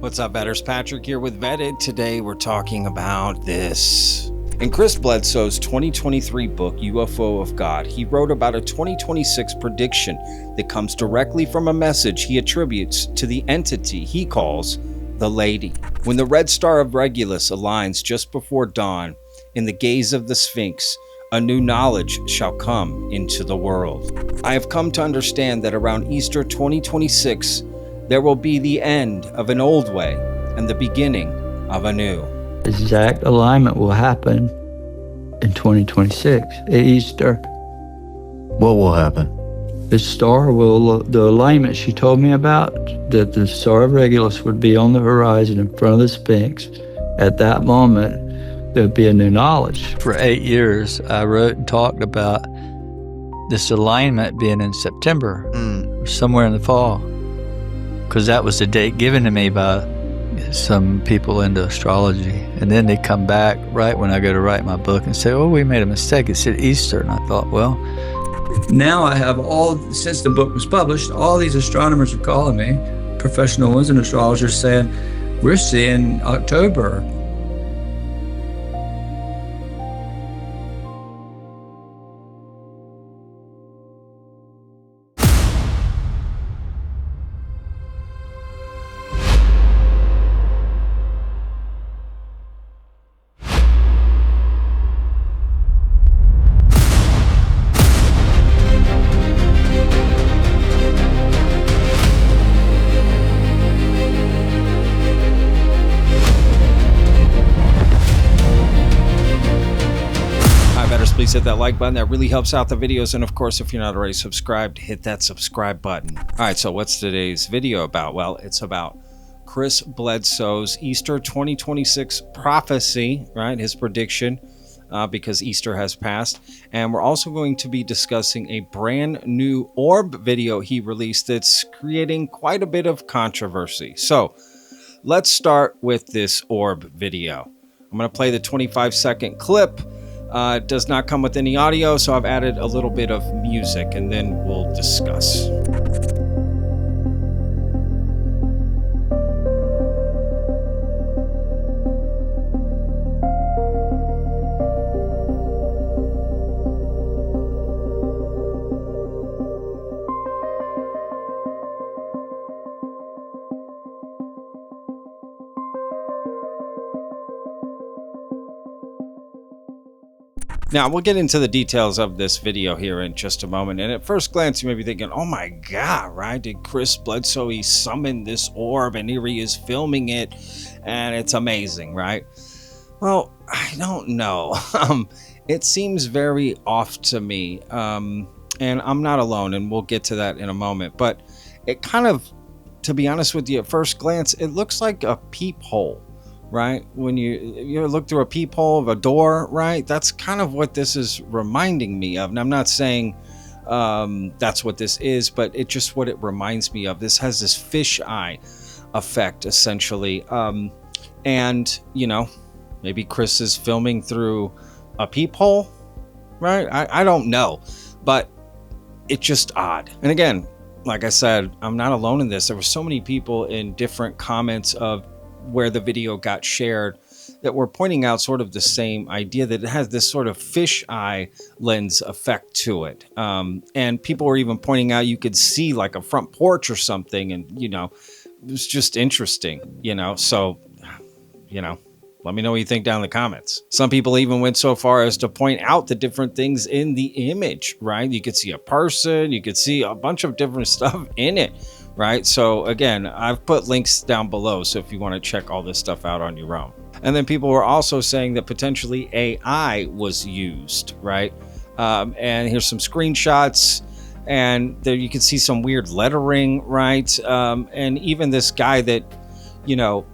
What's up, Vetters? Patrick here with Vetted. Today we're talking about this. In Chris Bledsoe's 2023 book, UFO of God, he wrote about a 2026 prediction that comes directly from a message he attributes to the entity he calls the Lady. When the red star of Regulus aligns just before dawn, in the gaze of the Sphinx, a new knowledge shall come into the world. I have come to understand that around Easter 2026, there will be the end of an old way and the beginning of a new. Exact alignment will happen in 2026 at Easter. What will happen? The star will, the alignment she told me about, that the star of Regulus would be on the horizon in front of the Sphinx. At that moment, there'd be a new knowledge. For 8 years, I wrote and talked about this alignment being in September, or somewhere in the fall, because that was the date given to me by some people into astrology. And then they come back right when I go to write my book and say, oh, we made a mistake. It said Easter. And I thought, well, now I have since the book was published, all these astronomers are calling me, professional ones and astrologers, saying, we're seeing October. Please hit that like button. That really helps out the videos. And of course, if you're not already subscribed, hit that subscribe button. All right, so what's today's video about? Well, it's about Chris Bledsoe's Easter 2026 prophecy, right? His prediction, because Easter has passed. And we're also going to be discussing a brand new orb video he released that's creating quite a bit of controversy. So let's start with this orb video. I'm going to play the 25-second clip. It does not come with any audio, so I've added a little bit of music, and then we'll discuss. Now, we'll get into the details of this video here in just a moment. And at first glance, you may be thinking, oh my God, right? Did Chris Bledsoe, he summoned this orb and here he is filming it and it's amazing, right? Well, I don't know. It seems very off to me. And I'm not alone, and we'll get to that in a moment. But it kind of, to be honest with you, at first glance, it looks like a peephole. Right? When you look through a peephole of a door, right? That's kind of what this is reminding me of. And I'm not saying that's what this is, but it's just what it reminds me of. This has this fisheye effect, essentially. And, you know, maybe Chris is filming through a peephole, right? I don't know, but it's just odd. And again, like I said, I'm not alone in this. There were so many people in different comments of where the video got shared that were pointing out sort of the same idea, that it has this sort of fisheye lens effect to it. And people were even pointing out you could see like a front porch or something. And, you know, it was just interesting, you know, so, you know, let me know what you think down in the comments. Some people even went so far as to point out the different things in the image, right? You could see a person, you could see a bunch of different stuff in it. Right? So again, I've put links down below, so if you want to check all this stuff out on your own. And then people were also saying that potentially AI was used, right? And here's some screenshots, and there you can see some weird lettering, right? And even this guy that, you know,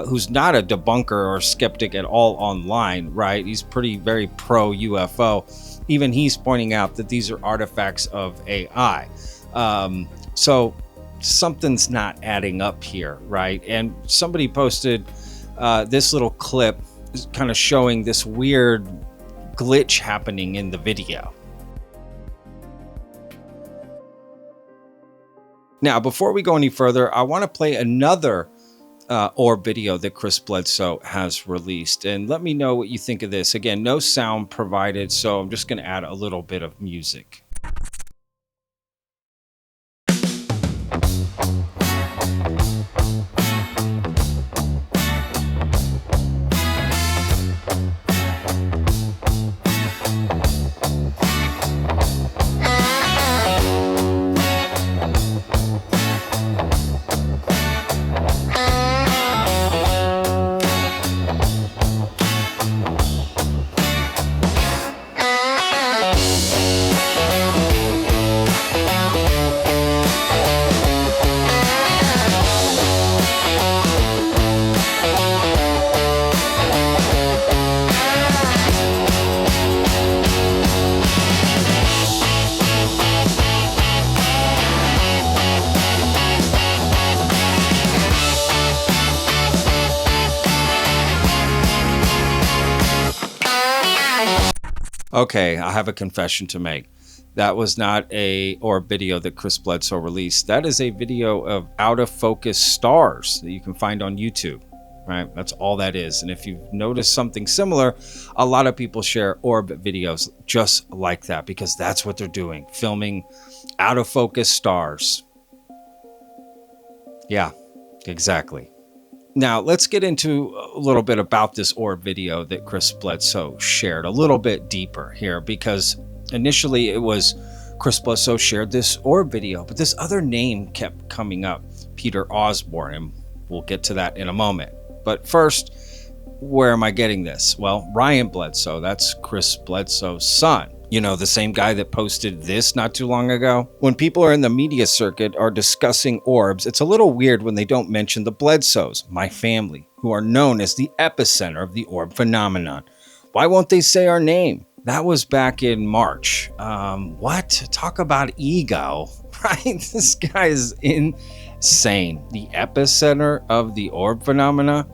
who's not a debunker or skeptic at all online, right? He's very pro UFO. Even he's pointing out that these are artifacts of AI. So something's not adding up here, right? And somebody posted this little clip kind of showing this weird glitch happening in the video. Now, before we go any further, I want to play another orb video that Chris Bledsoe has released. And let me know what you think of this. Again, no sound provided, so I'm just going to add a little bit of music. Okay, I have a confession to make. That was not a orb video that Chris Bledsoe released. That is a video of out of focus stars that you can find on YouTube, right? That's all that is. And if you've noticed something similar, a lot of people share orb videos just like that because that's what they're doing, filming out of focus stars. Yeah, exactly. Now, let's get into a little bit about this orb video that Chris Bledsoe shared a little bit deeper here, because initially it was Chris Bledsoe shared this orb video, but this other name kept coming up, Peter Osborne, and we'll get to that in a moment. But first, where am I getting this? Well, Ryan Bledsoe, that's Chris Bledsoe's son. You know, the same guy that posted this not too long ago. When people are in the media circuit are discussing orbs, it's a little weird when they don't mention the Bledsoes, my family, who are known as the epicenter of the orb phenomenon. Why won't they say our name? That was back in March. What? Talk about ego, right? This guy is insane. The epicenter of the orb phenomena?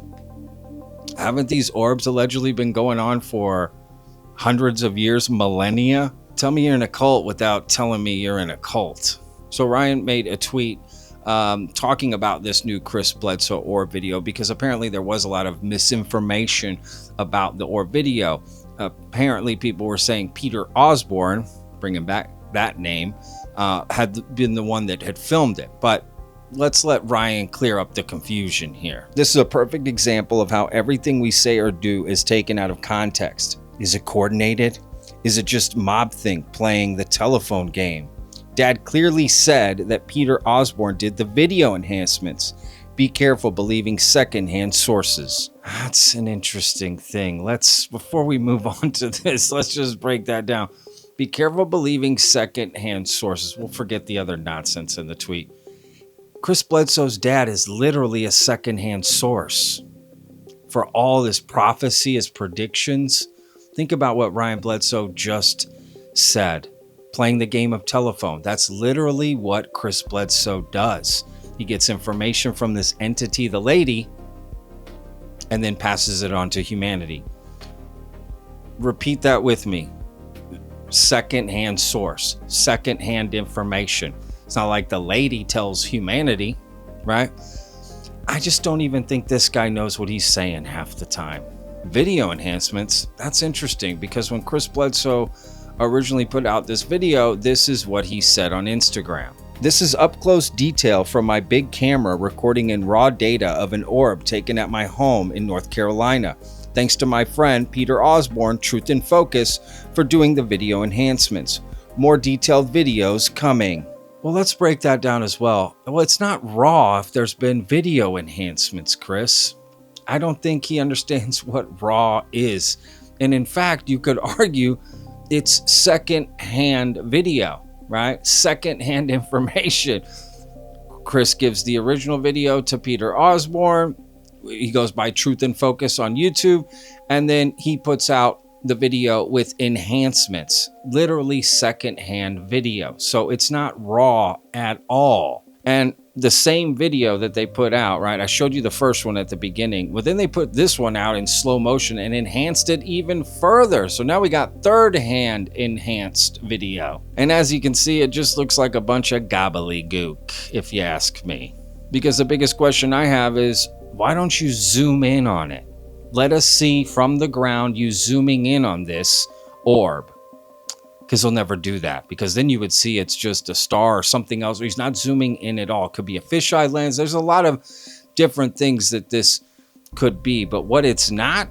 Haven't these orbs allegedly been going on for hundreds of years, millennia? Tell me you're in a cult without telling me you're in a cult. So Ryan made a tweet talking about this new Chris Bledsoe orb video because apparently there was a lot of misinformation about the orb video. Apparently people were saying Peter Osborne, bringing back that name, had been the one that had filmed it. But let's let Ryan clear up the confusion here. This is a perfect example of how everything we say or do is taken out of context. Is it coordinated? Is it just mob think playing the telephone game? Dad clearly said that Peter Osborne did the video enhancements. Be careful believing secondhand sources. That's an interesting thing. Before we move on to this, let's just break that down. Be careful believing secondhand sources. We'll forget the other nonsense in the tweet. Chris Bledsoe's dad is literally a secondhand source for all this prophecy, his predictions. Think about what Ryan Bledsoe just said. Playing the game of telephone. That's literally what Chris Bledsoe does. He gets information from this entity, the lady, and then passes it on to humanity. Repeat that with me. Second-hand source. Second-hand information. It's not like the lady tells humanity, right? I just don't even think this guy knows what he's saying half the time. Video enhancements, that's interesting because when Chris Bledsoe originally put out this video, this is what he said on Instagram. This is up close detail from my big camera recording in raw data of an orb taken at my home in North Carolina. Thanks to my friend Peter Osborne, Truth in Focus, for doing the video enhancements. More detailed videos coming. Well, let's break that down as well. Well, it's not raw if there's been video enhancements, Chris. I don't think he understands what raw is. And in fact, you could argue it's second-hand video, right? Second-hand information. Chris gives the original video to Peter Osborne. He goes by Truth in Focus on YouTube. And then he puts out the video with enhancements. Literally second-hand video. So it's not raw at all. And the same video that they put out, right? I showed you the first one at the beginning, but then they put this one out in slow motion and enhanced it even further. So now we got third-hand enhanced video. And as you can see, it just looks like a bunch of gobbledygook, if you ask me. Because the biggest question I have is, why don't you zoom in on it? Let us see from the ground you zooming in on this orb. Because he'll never do that, because then you would see it's just a star or something else. He's not zooming in at all. It could be a fisheye lens. There's a lot of different things that this could be, but what it's not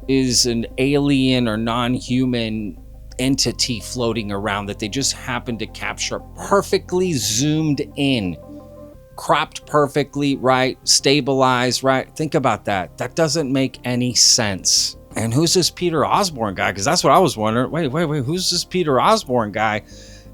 is an alien or non-human entity floating around that they just happen to capture perfectly zoomed in, cropped perfectly, right? Stabilized, right? Think about that. That doesn't make any sense. And who's this Peter Osborne guy? Because that's what I was wondering. Wait, who's this Peter Osborne guy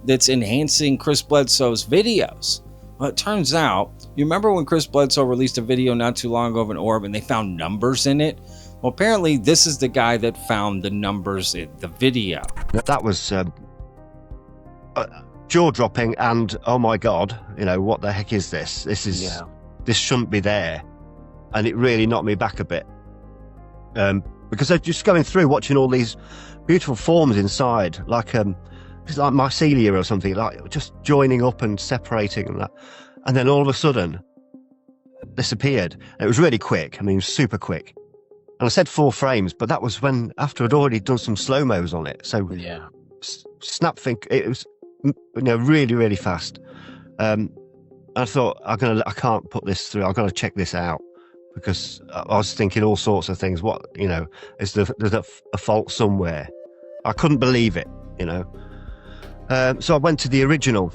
that's enhancing Chris Bledsoe's videos? Well, it turns out, you remember when Chris Bledsoe released a video not too long ago of an orb and they found numbers in it? Well, apparently this is the guy that found the numbers in the video. That was jaw-dropping, and oh my God, you know, what the heck is this? This shouldn't be there. And it really knocked me back a bit. Because they're just going through, watching all these beautiful forms inside, like it's like mycelia or something, like just joining up and separating and that. And then all of a sudden, this appeared. And it was really quick. I mean, super quick. And I said 4 frames, but that was after I'd already done some slow-mos on it. So yeah, snap think, it was, you know, really, really fast. I thought, I can't put this through. I've got to check this out. Because I was thinking all sorts of things. What, you know, is there's a fault somewhere? I couldn't believe it, you know. So I went to the original,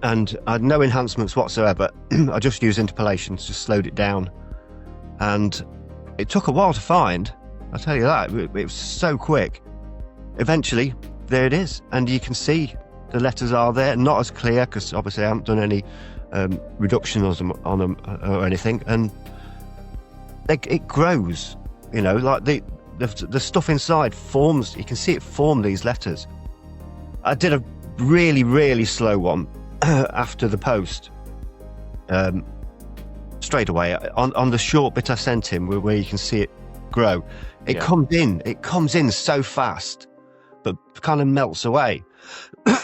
and I had no enhancements whatsoever. I just used interpolations, just slowed it down, and it took a while to find. I'll tell you that. It was so quick. Eventually, there it is, and you can see the letters are there. Not as clear because obviously I haven't done any reduction on them or anything, and it grows, you know, like the stuff inside forms. You can see it form these letters. I did a really, really slow one after the post. Straight away on the short bit I sent him, where you can see it grow. It comes in so fast, but kind of melts away.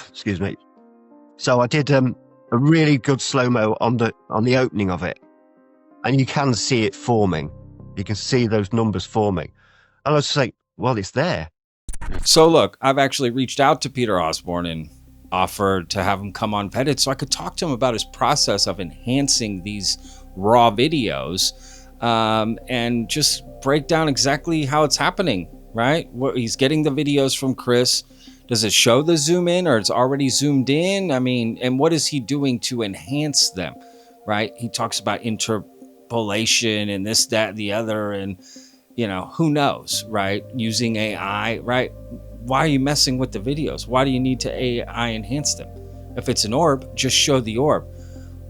Excuse me. So I did a really good slow-mo on the opening of it. And you can see it forming. You can see those numbers forming. And I was like, well, it's there. So look, I've actually reached out to Peter Osborne and offered to have him come on Pettit so I could talk to him about his process of enhancing these raw videos and just break down exactly how it's happening, right? He's getting the videos from Chris. Does it show the zoom in, or it's already zoomed in? I mean, and what is he doing to enhance them, right? He talks about interpolation and this, that, the other, and, you know, who knows, right? Using AI, right? Why are you messing with the videos? Why do you need to AI enhance them? If it's an orb, just show the orb.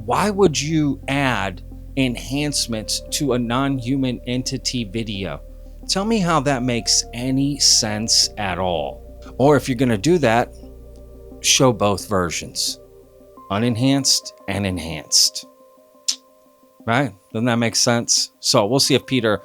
Why would you add enhancements to a non-human entity video? Tell me how that makes any sense at all. Or if you're going to do that, show both versions, unenhanced and enhanced. Right? Doesn't that make sense? So we'll see if Peter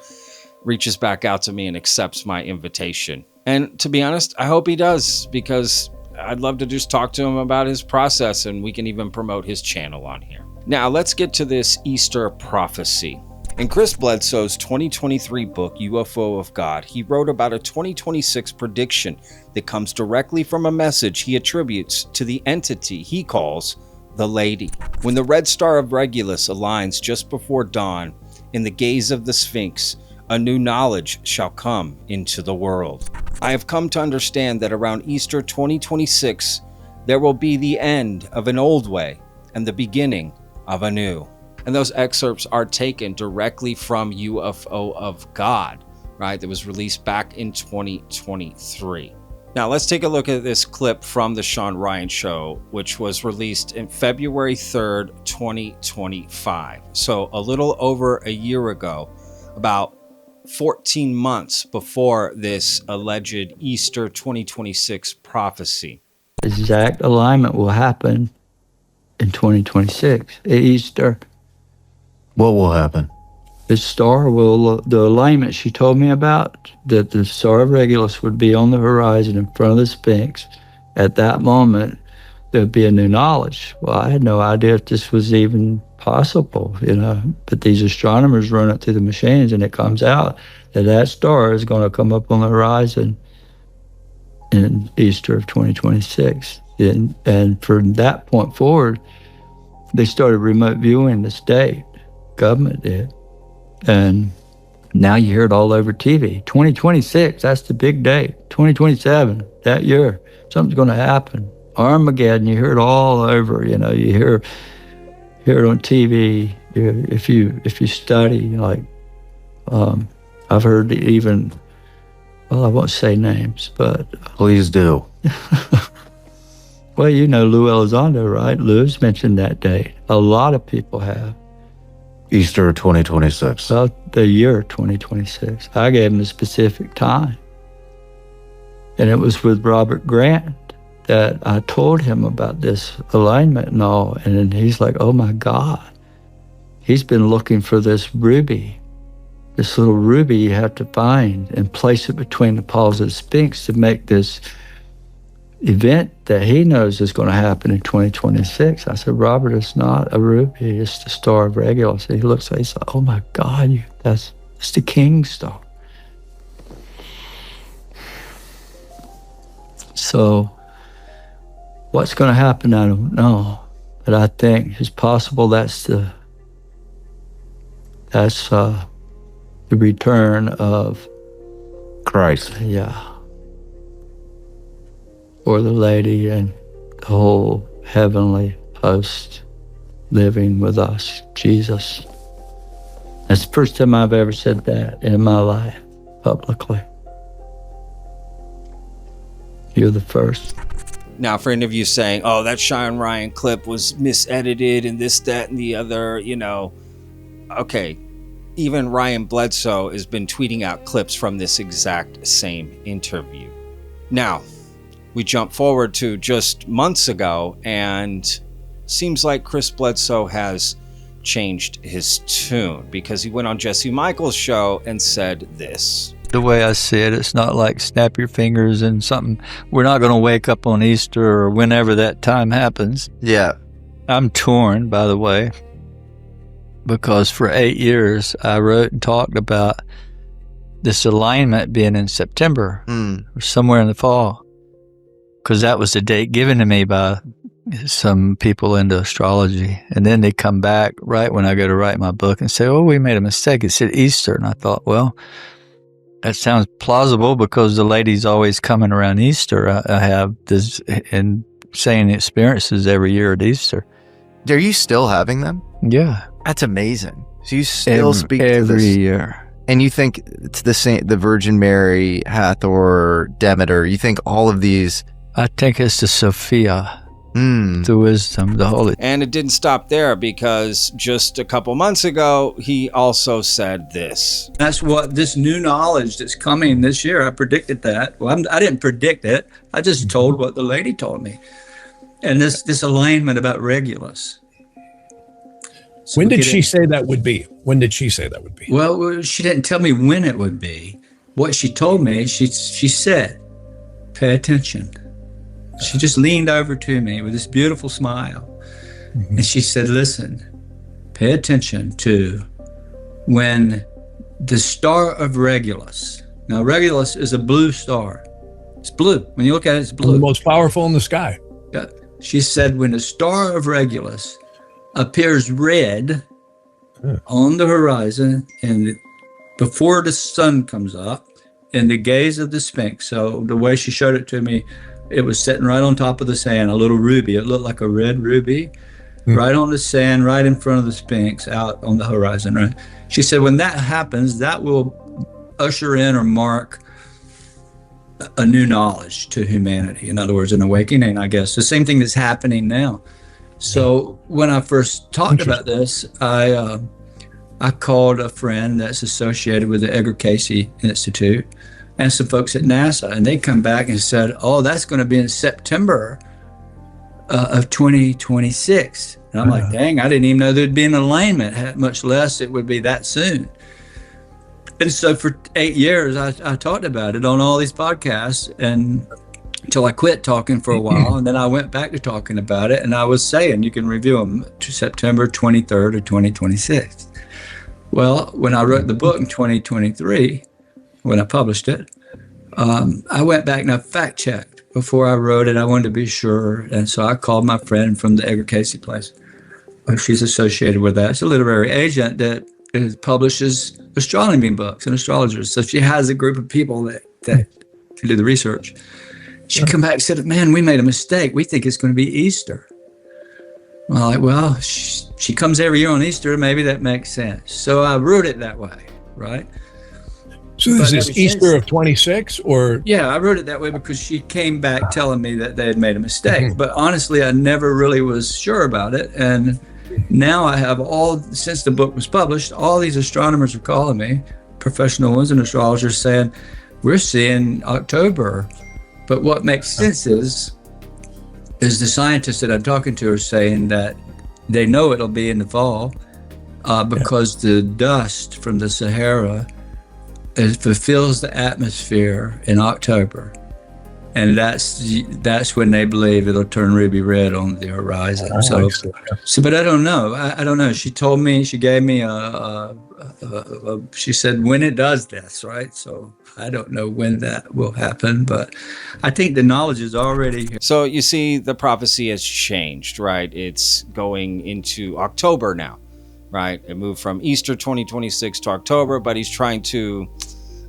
reaches back out to me and accepts my invitation. And to be honest, I hope he does, because I'd love to just talk to him about his process, and we can even promote his channel on here. Now let's get to this Easter prophecy. In Chris Bledsoe's 2023 book, UFO of God, he wrote about a 2026 prediction that comes directly from a message he attributes to the entity he calls the Lady. When the red star of Regulus aligns just before dawn, in the gaze of the Sphinx, a new knowledge shall come into the world. I have come to understand that around Easter 2026, there will be the end of an old way and the beginning of a new. And those excerpts are taken directly from UFO of God, right? That was released back in 2023. Now let's take a look at this clip from the Sean Ryan Show, which was released in February 3rd, 2025. So a little over a year ago, about 14 months before this alleged Easter 2026 prophecy. Exact alignment will happen in 2026 at Easter. What will happen? The star will, the alignment she told me about, that the star of Regulus would be on the horizon in front of the Sphinx. At that moment, there'd be a new knowledge. Well, I had no idea if this was even possible, but these astronomers run it through the machines, and it comes out that star is going to come up on the horizon in Easter of 2026. And from that point forward, they started remote viewing the state. Government did. And now you hear it all over TV. 2026, that's the big date. 2027, that year, something's going to happen. Armageddon, you hear it all over. You hear it on TV. If you study, like I've heard even, well, I won't say names, but Please do. well, Lou Elizondo, right? Lou's mentioned that date. A lot of people have. Easter 2026. Well, the year 2026. I gave him a specific time. And it was with Robert Grant that I told him about this alignment and all. And then he's like, oh my God. He's been looking for this ruby, this little ruby you have to find and place it between the paws of the Sphinx to make this event that he knows is going to happen in 2026. I said, Robert, it's not a ruby, it's the Star of Regulus. And he looks like, he's like, oh my God, it's the King Star. So what's going to happen, I don't know. But I think it's possible that's the return of Christ. Yeah. Or the lady and the whole heavenly host living with us, Jesus. That's the first time I've ever said that in my life, publicly. You're the first. Now, for any of you saying, oh, that Sean Ryan clip was misedited and this, that, and the other, okay. Even Ryan Bledsoe has been tweeting out clips from this exact same interview. Now, we jump forward to just months ago, and seems like Chris Bledsoe has changed his tune because he went on Jesse Michaels' show and said this. The way I see it, it's not like snap your fingers and something. We're not going to wake up on Easter or whenever that time happens. Yeah. I'm torn, by the way, because for 8 years I wrote and talked about this alignment being in September or somewhere in the fall, because that was the date given to me by some people into astrology. And then they come back right when I go to write my book and say, oh, we made a mistake. It said Easter. And I thought, well, that sounds plausible because the lady's always coming around Easter. I have this and saying experiences every year at Easter. Are you still having them? Yeah. That's amazing. So you still speak to this every year. And you think it's the same, the Virgin Mary, Hathor, Demeter, you think all of these... I think it's the Sophia, the wisdom, the holy. And it didn't stop there, because just a couple months ago, he also said this. That's what this new knowledge that's coming this year, I predicted that. Well, I didn't predict it. I just told what the lady told me. And this alignment about Regulus. So when did she say that would be? When did she say that would be? Well, she didn't tell me when it would be. What she told me, she said, pay attention. She just leaned over to me with this beautiful smile. Mm-hmm. And she said, listen, pay attention to when the star of Regulus. Now, Regulus is a blue star. It's blue. When you look at it, it's blue. The most powerful in the sky. Yeah. She said, when the star of Regulus appears red on the horizon and before the sun comes up in the gaze of the Sphinx. So the way she showed it to me, it was sitting right on top of the sand, a little ruby. It looked like a red ruby, right on the sand, right in front of the Sphinx, out on the horizon, right? She said, when that happens, that will usher in or mark a new knowledge to humanity. In other words, an awakening, I guess. The same thing that's happening now. So when I first talked about this, I called a friend that's associated with the Edgar Cayce Institute and some folks at NASA, and they come back and said, oh, that's going to be in September of 2026. And I'm like, dang, I didn't even know there'd be an alignment, much less it would be that soon. And so for 8 years, I talked about it on all these podcasts, and until I quit talking for a while, and then I went back to talking about it, and I was saying you can review them to September 23rd or 2026. Well, when I wrote the book in 2023, when I published it, I went back and I fact checked before I wrote it. I wanted to be sure, and so I called my friend from the Edgar Casey place. She's associated with that. It's a literary agent that publishes astronomy books and astrologers. So she has a group of people that do the research. She come back and said, man, we made a mistake. We think it's going to be Easter. I'm like, well, she comes every year on Easter. Maybe that makes sense. So I wrote it that way, right? So this is Easter of 26 or? Yeah, I wrote it that way because she came back telling me that they had made a mistake. But honestly, I never really was sure about it. And now I have since the book was published, all these astronomers are calling me, professional ones and astrologers, saying, we're seeing October. But what makes sense is the scientists that I'm talking to are saying that they know it'll be in the fall because the dust from the Sahara fulfills the atmosphere in October. And that's when they believe it'll turn ruby red on the horizon. But I don't know. I don't know. She told me, she gave me she said when it does this, right? So I don't know when that will happen, but I think the knowledge is already here. So you see, the prophecy has changed, right? It's going into October now, right? It moved from Easter 2026 to October, but he's trying to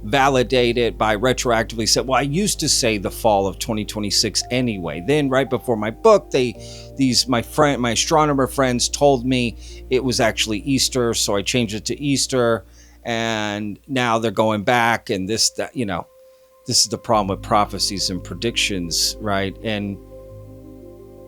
validate it by retroactively said, well, I used to say the fall of 2026 anyway. Then right before my book, my astronomer friends told me it was actually Easter, so I changed it to Easter, and now they're going back, and this is the problem with prophecies and predictions, right? And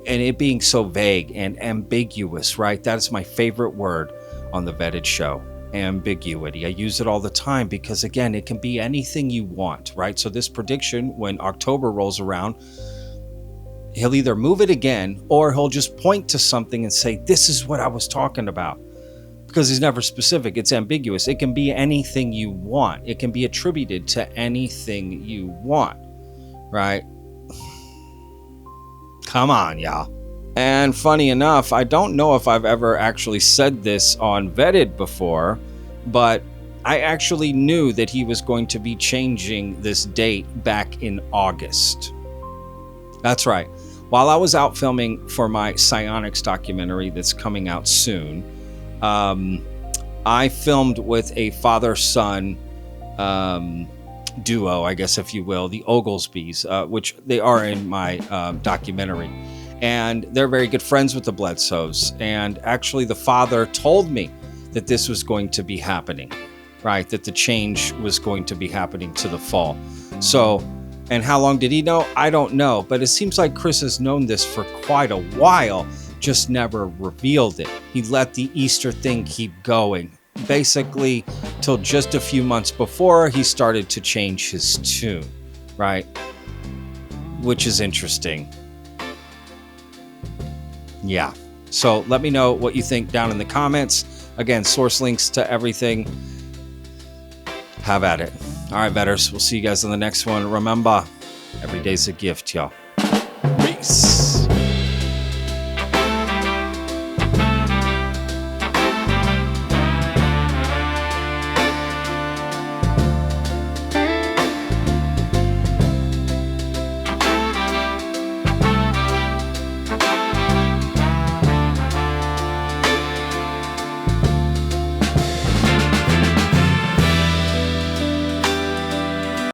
it being so vague and ambiguous, right? That is my favorite word on the Vetted Show. Ambiguity. I use it all the time because, again, it can be anything you want, right? So this prediction, when October rolls around, he'll either move it again or he'll just point to something and say, this is what I was talking about, because he's never specific. It's ambiguous. It can be anything you want. It can be attributed to anything you want, right? Come on, y'all. And funny enough, I don't know if I've ever actually said this on Vetted before, but I actually knew that he was going to be changing this date back in August. That's right. While I was out filming for my psionics documentary that's coming out soon, I filmed with a father-son duo, I guess, if you will, the Oglesbys, which they are in my documentary. And they're very good friends with the Bledsoes. And actually, the father told me that this was going to be happening, right? That the change was going to be happening to the fall. So, and how long did he know? I don't know. But it seems like Chris has known this for quite a while, just never revealed it. He let the Easter thing keep going, basically till just a few months before he started to change his tune, right? Which is interesting. Yeah. So let me know what you think down in the comments. Again, source links to everything. Have at it. All right, Vetters. We'll see you guys on the next one. Remember, every day's a gift, y'all.